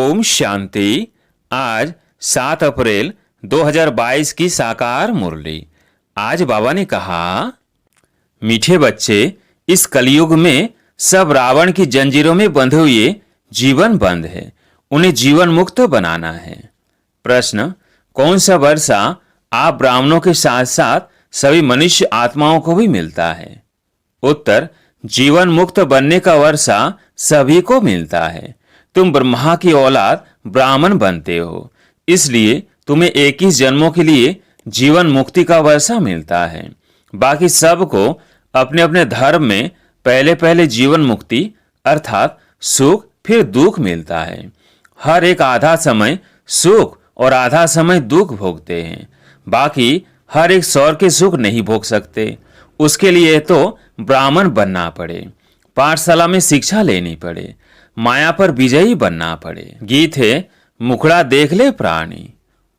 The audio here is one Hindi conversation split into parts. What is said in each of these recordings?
ओम शांति। आज 7 अप्रैल 2022 की साकार मुरली। आज बाबा ने कहा, मीठे बच्चे, इस कलयुग में सब रावण की जंजीरों में बंधे हुए जीवन बंद है, उन्हें जीवन मुक्त बनाना है। प्रश्न, कौन सा वर्षा आप ब्राह्मणों के साथ साथ सभी मनुष्य आत्माओं को भी मिलता है? उत्तर, जीवन मुक्त बनने का वर्षा सभी को मिलता है। तुम ब्रह्मा की औलाद ब्राह्मण बनते हो, इसलिए तुम्हें 21 जन्मों के लिए जीवन मुक्ति का वर्षा मिलता है। बाकी सबको अपने अपने धर्म में पहले पहले जीवन मुक्ति अर्थात सुख फिर दुख मिलता है। हर एक आधा समय सुख और आधा समय दुख भोगते हैं। बाकी हर एक स्वर के सुख नहीं भोग सकते। उसके लिए तो ब्राह्मण बनना पड़े, पाठशाला में शिक्षा लेनी पड़े, माया पर विजयी बनना पड़े। गीत है, मुखड़ा देख ले प्राणी।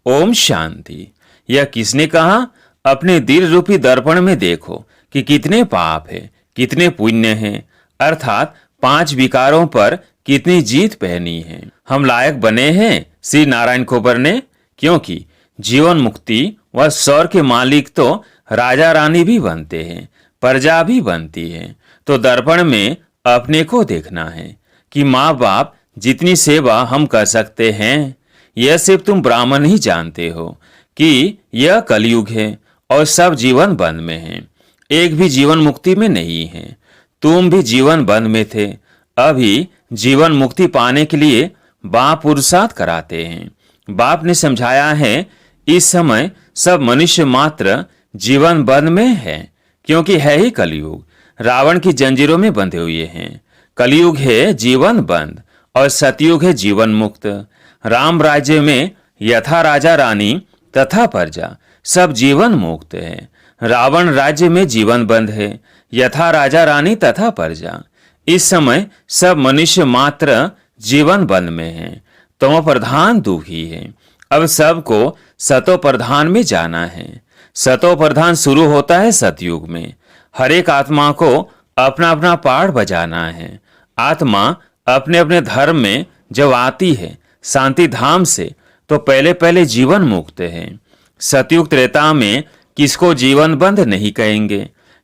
ओम शांति। यह किसने कहा? अपने दिल रूपी दर्पण में देखो कि कितने पाप है, कितने पुण्य हैं, अर्थात 5 विकारों पर कितनी जीत पहनी है। हम लायक बने हैं श्री नारायण को बनने, क्योंकि जीवन मुक्ति व स्वर के मालिक तो राजा रानी भी बनते हैं, प्रजा भी बनती है। तो दर्पण में अपने को देखना है कि माँ बाप जितनी सेवा हम कर सकते हैं, यह सिर्फ तुम ब्राह्मण ही जानते हो कि यह कलयुग है और सब जीवन बंद में हैं। एक भी जीवन मुक्ति में नहीं है। तुम भी जीवन बंद में थे। अभी जीवन मुक्ति पाने के लिए बाप पुरुषार्थ कराते हैं। बाप ने समझाया है, इस समय सब मनुष्य मात्र जीवन बंद में है, क्योंकि है ही कलयुग। रावण की जंजीरों में बंधे हुए हैं। कलयुग है जीवन बंद और सतयुग है जीवन मुक्त। राम राज्य में यथा राजा रानी तथा प्रजा सब जीवन मुक्त है। रावण राज्य में जीवन बंद है, यथा राजा रानी तथा प्रजा। इस समय सब मनुष्य मात्र जीवन बंद में है। तमो प्रधान दुखी है। अब सबको सतो प्रधान में जाना है। सतो प्रधान शुरू होता है सतयुग में। हर एक आत्मा को अपना अपना पाठ बजाना है। आत्मा अपने अपने धर्म में जब आती है शांति धाम से, तो पहले पहले जीवन मुक्त है। सतयुग त्रेता में किसको जीवन बंद नहीं कहेंगे,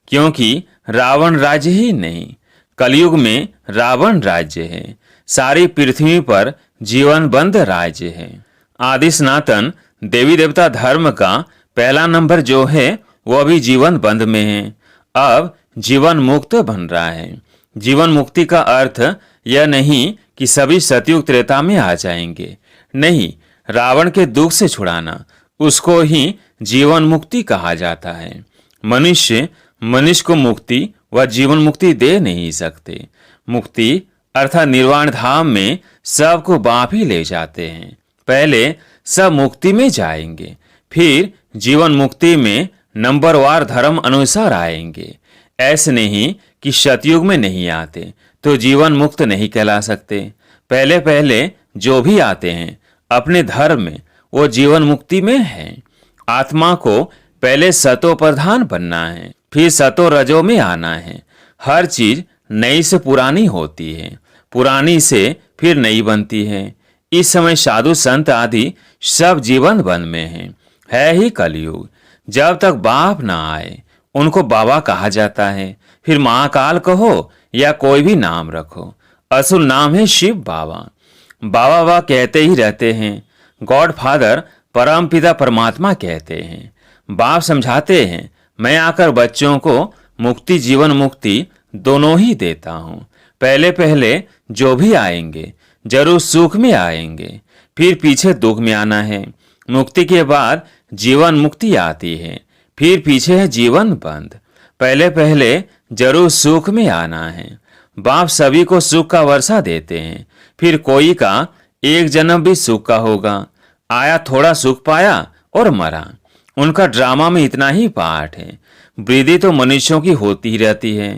क्योंकि रावण राज्य ही नहीं, कलयुग में रावण राज्य है। सारी पृथ्वी पर जीवन बंद राज्य है। आदि सनातन देवी देवता धर्म का पहला नंबर जो है, वो अभी जीवन बंद में है। अब जीवन मुक्त बन रहा है। जीवन मुक्ति का अर्थ यह नहीं कि सभी सतयुग त्रेता में आ जाएंगे। नहीं, रावण के दुख से छुड़ाना, उसको ही जीवन मुक्ति कहा जाता है। मनुष्य को मुक्ति व जीवन मुक्ति दे नहीं सकते। मुक्ति अर्थात निर्वाण धाम में सबको बाप ही ले जाते हैं। पहले सब मुक्ति में जाएंगे, फिर जीवन मुक्ति में नंबरवार धर्म अनुसार आएंगे। ऐसे नहीं कि सतयुग में नहीं आते तो जीवन मुक्त नहीं कहला सकते। पहले पहले जो भी आते हैं अपने धर्म में, वो जीवन मुक्ति में है। आत्मा को पहले सतो प्रधान बनना है, फिर सतो रजो में आना है। हर चीज नई से पुरानी होती है, पुरानी से फिर नई बनती है। इस समय साधु संत आदि सब जीवन बंद में है ही कलयुग। जब तक बाप ना आए उनको बाबा कहा जाता है। फिर महाकाल कहो या कोई भी नाम रखो, असल नाम है शिव बाबा। बाबा बाबा कहते ही रहते हैं। गॉड फादर परम पिता परमात्मा कहते हैं। बाप समझाते हैं, मैं आकर बच्चों को मुक्ति जीवन मुक्ति दोनों ही देता हूँ। पहले पहले जो भी आएंगे जरूर सुख में आएंगे, फिर पीछे दुख में आना है। मुक्ति के बाद जीवन मुक्ति आती है, फिर पीछे है जीवन बंद। पहले पहले जरूर सुख में आना है। बाप सभी को सुख का वर्षा देते हैं। फिर कोई का एक जन्म भी सुख का होगा। आया, थोड़ा सुख पाया और मरा। उनका ड्रामा में इतना ही पाठ है। वृद्धि तो मनुष्यों की होती ही रहती है।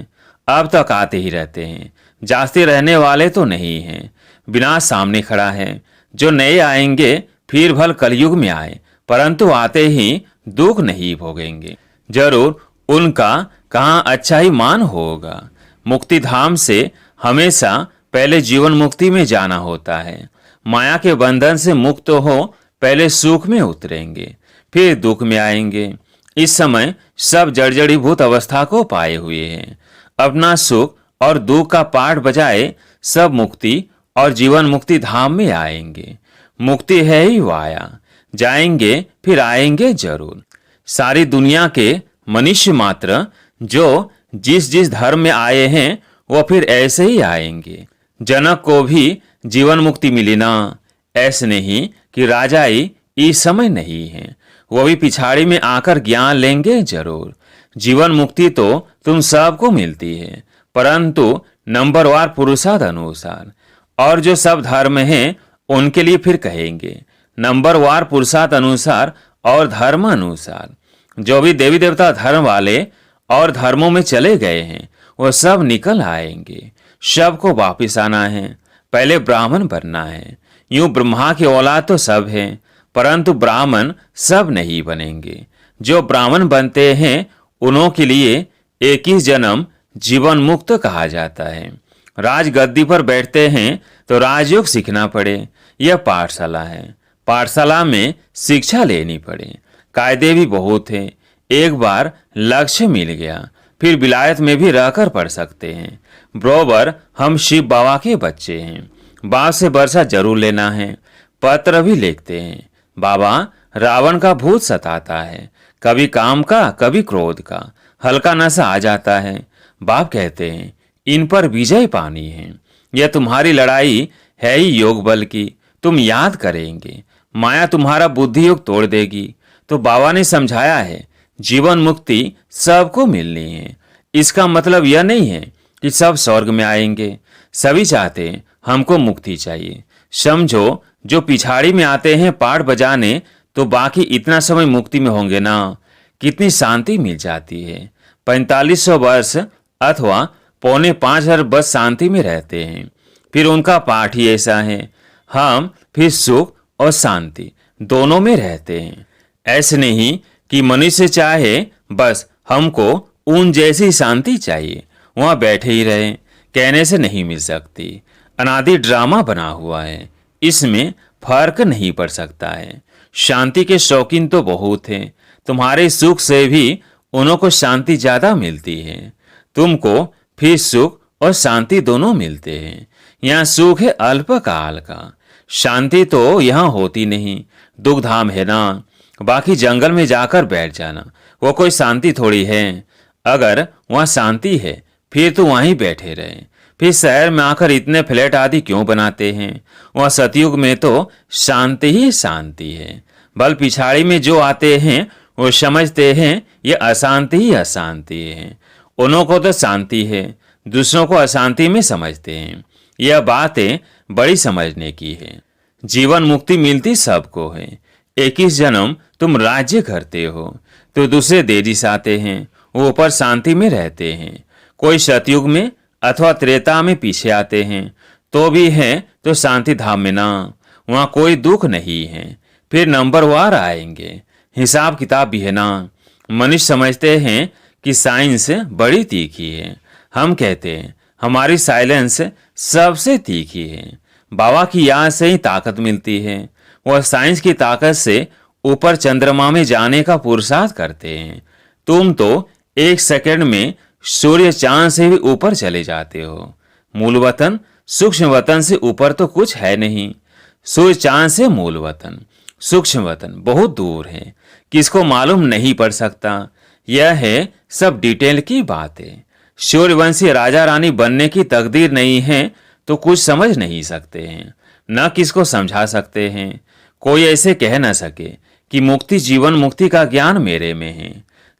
अब तक आते ही रहते हैं, जाते रहने वाले तो नहीं हैं। विनाश सामने खड़ा है। जो नए आएंगे फिर भल कलयुग में आए, परंतु आते ही दुख नहीं भोगेंगे। जरूर उनका कहाँ अच्छा ही मान होगा। मुक्ति धाम से हमेशा पहले जीवन मुक्ति में जाना होता है। माया के बंधन से मुक्त हो पहले सुख में उतरेंगे, फिर दुख में आएंगे। इस समय सब जर्जरीभूत अवस्था को पाए हुए हैं। अपना सुख और दुख का पाठ बजाए सब मुक्ति और जीवन मुक्ति धाम में आएंगे। मुक्ति है ही वाया, जाएंगे फिर आएंगे जरूर। सारी दुनिया के मनुष्य मात्र जो जिस जिस धर्म में आए हैं वो फिर ऐसे ही आएंगे। जनक को भी जीवन मुक्ति मिली ना, ऐसे नहीं कि राजाई इस समय नहीं है, वो भी पिछाड़ी में आकर ज्ञान लेंगे जरूर। जीवन मुक्ति तो तुम सबको मिलती है, परंतु नंबरवार पुरुषार्थ अनुसार। और जो सब धर्म हैं उनके लिए फिर कहेंगे नंबरवार पुरुषार्थ अनुसार और धर्म अनुसार। जो भी देवी देवता धर्म वाले और धर्मों में चले गए हैं वो सब निकल आएंगे। सबको वापिस आना है, पहले ब्राह्मण बनना है। यूं ब्रह्मा की औलाद तो सब है, परंतु ब्राह्मण सब नहीं बनेंगे। जो ब्राह्मण बनते हैं उन्हों के लिए 21 जन्म जीवन मुक्त कहा जाता है। राजगद्दी पर बैठते हैं तो राजयोग सीखना पड़े, यह पाठशाला है। पाठशाला में शिक्षा लेनी पड़े। कायदे भी बहुत हैं। एक बार लक्ष्य मिल गया फिर विलायत में भी रहकर पढ़ सकते हैं। बरोबर हम शिव बाबा के बच्चे हैं। बाप से वर्षा जरूर लेना है। पत्र भी लिखते हैं, बाबा रावण का भूत सताता है, कभी काम का कभी क्रोध का, हल्का नशा आ जाता है। बाप कहते हैं इन पर विजय पानी है। यह तुम्हारी लड़ाई है ही योग बल की, तुम याद करेंगे। माया तुम्हारा बुद्धि योग तोड़ देगी। तो बाबा ने समझाया है जीवन मुक्ति सबको मिलनी है। इसका मतलब यह नहीं है कि सब स्वर्ग में आएंगे। सभी चाहते हैं हमको मुक्ति चाहिए। समझो जो पिछाड़ी में आते हैं पाठ बजाने तो बाकी इतना समय मुक्ति में होंगे ना। कितनी शांति मिल जाती है। 4500 वर्ष अथवा 4.5 वर्ष शांति में रहते हैं। फिर उनका पाठ ही ऐसा है। हम फिर सुख और शांति दोनों में रहते हैं। ऐसे नहीं कि मनुष्य चाहे बस हमको ऊन जैसी शांति चाहिए, वहां बैठे ही रहे, कहने से नहीं मिल सकती। अनादि ड्रामा बना हुआ है, इसमें फर्क नहीं पड़ सकता है। शांति के शौकीन तो बहुत हैं। तुम्हारे सुख से भी उन्हों को शांति ज्यादा मिलती है। तुमको फिर सुख और शांति दोनों मिलते हैं। यहाँ सुख है अल्पकाल का, शांति तो यहाँ होती नहीं। दुख धाम है ना, बाकी जंगल में जाकर बैठ जाना वो कोई शांति थोड़ी है। अगर वहाँ शांति है फिर तो वहीं बैठे रहे। फिर शहर में आकर इतने फ्लैट आदि क्यों बनाते हैं? वहाँ सतयुग में तो शांति ही शांति है। बल पिछाड़ी में जो आते हैं वो समझते हैं ये अशांति ही अशांति है। उन्हों को तो शांति है, दूसरों को अशांति में समझते हैं। यह बातें बड़ी समझने की है। जीवन मुक्ति मिलती सबको है। 21 जन्म तुम राज्य करते हो तो दूसरे देरी से आते हैं, वो ऊपर शांति में रहते हैं। कोई सतयुग में अथवा त्रेता में पीछे आते हैं तो भी हैं तो शांति धाम में ना, वहाँ कोई दुख नहीं है। फिर नंबरवार आएंगे, हिसाब किताब भी है ना। मनुष्य समझते हैं कि साइंस बड़ी तीखी है। हम कहते हैं हमारी साइलेंस सबसे तीखी है। बाबा की याद से ही ताकत मिलती है। वह साइंस की ताकत से ऊपर चंद्रमा में जाने का पुरुषार्थ करते हैं। तुम तो 1 सेकंड में सूर्य चांद से भी ऊपर चले जाते हो। मूल वतन सूक्ष्म वतन से ऊपर तो कुछ है नहीं। सूर्य चांद से मूल वतन सूक्ष्म वतन बहुत दूर है, किसको मालूम नहीं पड़ सकता। यह है सब डिटेल की बात है। सूर्यवंशी राजा रानी बनने की तकदीर नहीं है तो कुछ समझ नहीं सकते हैं, न किसको समझा सकते हैं। कोई ऐसे कह न सके कि मुक्ति जीवन मुक्ति का ज्ञान मेरे में है।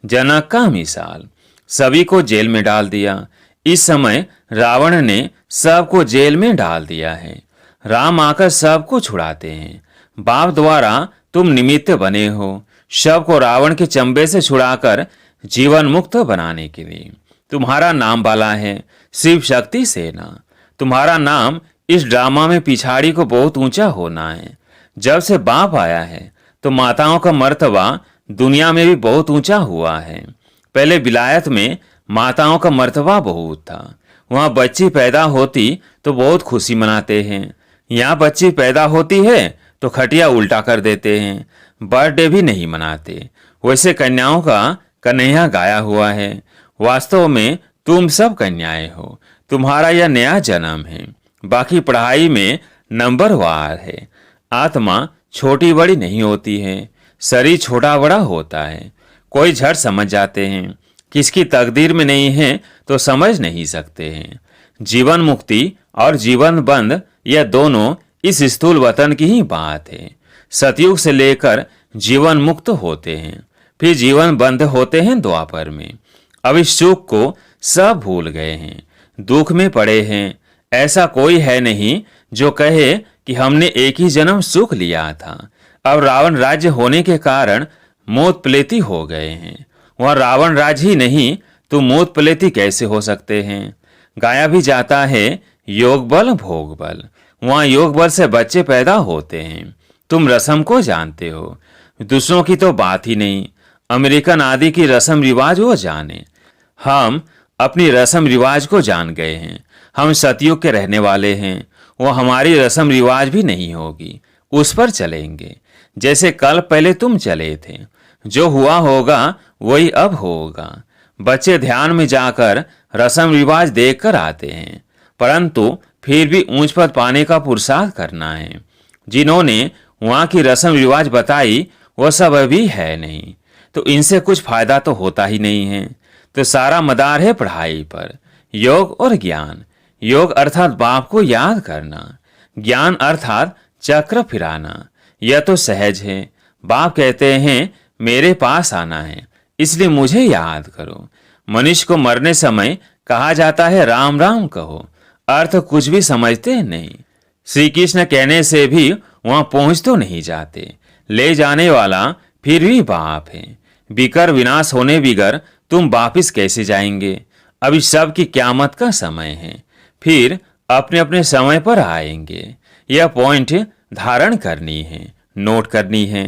जनक का मिसाल, सभी को जेल में डाल दिया। इस समय रावण ने सबको जेल में डाल दिया है। राम आकर सबको छुड़ाते हैं। बाप द्वारा तुम निमित्त बने हो सबको रावण के चंबे से छुड़ाकर जीवन मुक्त बनाने के लिए। तुम्हारा नाम वाला है शिव शक्ति सेना। तुम्हारा नाम इस ड्रामा में पिछाड़ी को बहुत ऊंचा होना है। जब से बाप आया है तो माताओं का मर्तबा दुनिया में भी बहुत ऊंचा हुआ है। पहले विलायत में माताओं का मर्तबा बहुत था। वहां बच्ची पैदा होती तो बहुत खुशी मनाते हैं। यहाँ बच्ची पैदा होती है तो खटिया उल्टा कर देते हैं, बर्थडे भी नहीं मनाते। वैसे कन्याओं का कन्हैया गाया हुआ है। वास्तव में तुम सब कन्याएं हो, तुम्हारा यह नया जन्म है। बाकी पढ़ाई में नंबर वार है। आत्मा छोटी बड़ी नहीं होती है, शरीर छोटा बड़ा होता है। कोई झट समझ जाते हैं, किसकी तकदीर में नहीं है तो समझ नहीं सकते हैं। जीवन मुक्ति और जीवन बंद यह दोनों इस स्थूल वतन की ही बात है। सतयुग से लेकर जीवन मुक्त होते हैं, फिर जीवन बंद होते हैं द्वापर में। अब इस सुख को सब भूल गए हैं, दुख में पड़े हैं। ऐसा कोई है नहीं जो कहे कि हमने एक ही जन्म सुख लिया था। अब रावण राज्य होने के कारण मोत प्लेती हो गए हैं। वह रावण राज्य ही नहीं तो मोत प्लेती कैसे हो सकते हैं। गाया भी जाता है योग बल भोग बल। वहाँ योग बल से बच्चे पैदा होते हैं। तुम रस्म को जानते हो, दूसरों की तो बात ही नहीं। अमेरिकन आदि की रस्म रिवाज वो जाने, हम अपनी रस्म रिवाज को जान गए हैं। हम सतयुग के रहने वाले हैं। वो हमारी रस्म रिवाज भी नहीं होगी, उस पर चलेंगे जैसे कल पहले तुम चले थे। जो हुआ होगा वही अब होगा। बच्चे ध्यान में जाकर रस्म रिवाज देख कर आते हैं, परंतु फिर भी ऊंच पद पाने का पुरुषार्थ करना है। जिन्होंने वहाँ की रस्म रिवाज बताई वो सब अभी है नहीं, तो इनसे कुछ फायदा तो होता ही नहीं है। तो सारा मदार है पढ़ाई पर, योग और ज्ञान। योग अर्थात बाप को याद करना, ज्ञान अर्थात चक्र फिराना। यह तो सहज है। बाप कहते हैं मेरे पास आना है, इसलिए मुझे याद करो। मनुष्य को मरने समय कहा जाता है राम राम कहो, अर्थ कुछ भी समझते नहीं। श्री कृष्ण कहने से भी वहां पहुंच तो नहीं जाते। ले जाने वाला फिर भी बाप है। बिकर विनाश होने बिगर तुम वापिस कैसे जाएंगे। अभी सब की क्यामत का समय है, फिर अपने अपने समय पर आएंगे। यह पॉइंट धारण करनी है, नोट करनी है।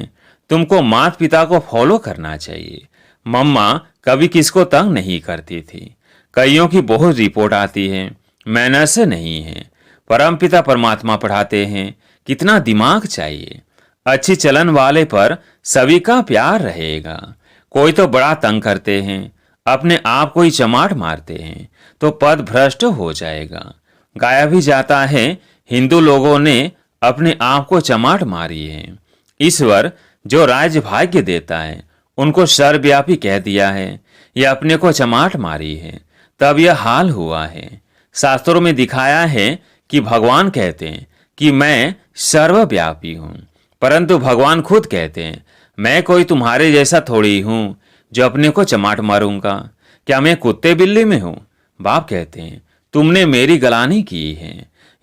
तुमको माता पिता को फॉलो करना चाहिए। मम्मा कभी किसको तंग नहीं करती थी। कईयों की बहुत रिपोर्ट आती है, मैनर्स से नहीं है। परमपिता परमात्मा पढ़ाते हैं, कितना दिमाग चाहिए। अच्छी चलन वाले पर सभी का प्यार रहेगा। कोई तो बड़ा तंग करते हैं, अपने आप को ही चमाट मारते हैं, तो पद भ्रष्ट हो जाएगा। गाया भी जाता है हिंदू लोगों ने अपने आप को चमाट मारी है। ईश्वर जो राज्य भाग्य देता है उनको सर्वव्यापी कह दिया है, यह अपने को चमाट मारी है, तब यह हाल हुआ है। शास्त्रों में दिखाया है कि भगवान कहते हैं कि मैं सर्वव्यापी हूँ, परंतु भगवान खुद कहते हैं मैं कोई तुम्हारे जैसा थोड़ी हूँ जो अपने को चमाट मारूंगा। क्या मैं कुत्ते बिल्ली में हूँ। बाप कहते हैं तुमने मेरी गलानी की है।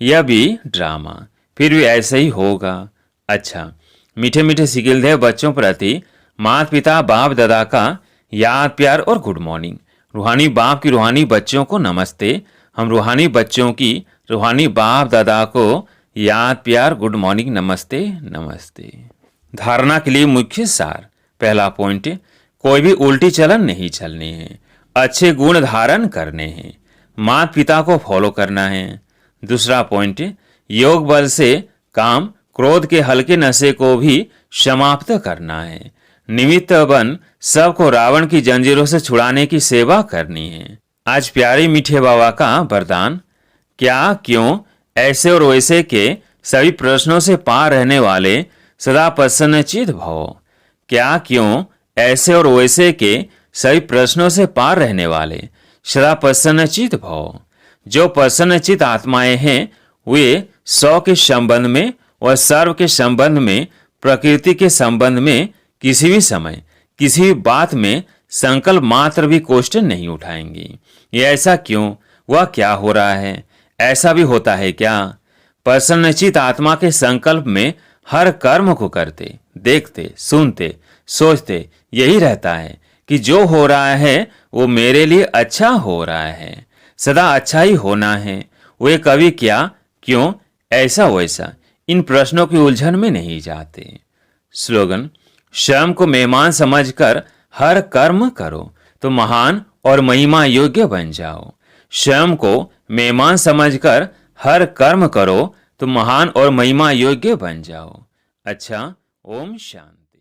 यह भी ड्रामा, फिर भी ऐसे ही होगा। अच्छा, मीठे मीठे सिकिलदेव बच्चों प्रति माता पिता बाप दादा का याद प्यार और गुड मॉर्निंग। रूहानी बाप की रूहानी बच्चों को नमस्ते। हम रूहानी बच्चों की रूहानी बाप दादा को याद प्यार गुड मॉर्निंग नमस्ते नमस्ते। धारणा के लिए मुख्य सार। पहला पॉइंट, कोई भी उल्टी चलन नहीं चलनी है, अच्छे गुण धारण करने हैं, माता पिता को फॉलो करना है। दूसरा पॉइंट, योग बल से काम क्रोध के हल्के नशे को भी समाप्त करना है। निमित्त बन सबको रावण की जंजीरों से छुड़ाने की सेवा करनी है। आज प्यारे मीठे बाबा का वरदान, क्या क्यों ऐसे और वैसे के सभी प्रश्नों से पार रहने वाले सदा प्रसन्नचित भव। क्या क्यों ऐसे और वैसे के सभी प्रश्नों से पार रहने वाले सदा प्रसन्नचित भव। जो प्रसन्नचित आत्माएं हैं वे सौ के संबंध में और सर्व के संबंध में, प्रकृति के संबंध में किसी भी समय किसी भी बात में संकल्प मात्र भी क्वेश्चन नहीं उठाएंगी। ये ऐसा क्यों, वह क्या हो रहा है, ऐसा भी होता है क्या। प्रसन्नचित आत्मा के संकल्प में हर कर्म को करते, देखते, सुनते, सोचते यही रहता है कि जो हो रहा है वो मेरे लिए अच्छा हो रहा है, सदा अच्छा ही होना है। वे कभी क्या क्यों ऐसा वैसा इन प्रश्नों की उलझन में नहीं जाते। स्लोगन, स्वयं को मेहमान समझकर हर कर्म करो तो महान और महिमा योग्य बन जाओ। स्वयं को मेहमान समझकर हर कर्म करो तो महान और महिमा योग्य बन जाओ। अच्छा, ओम शांति।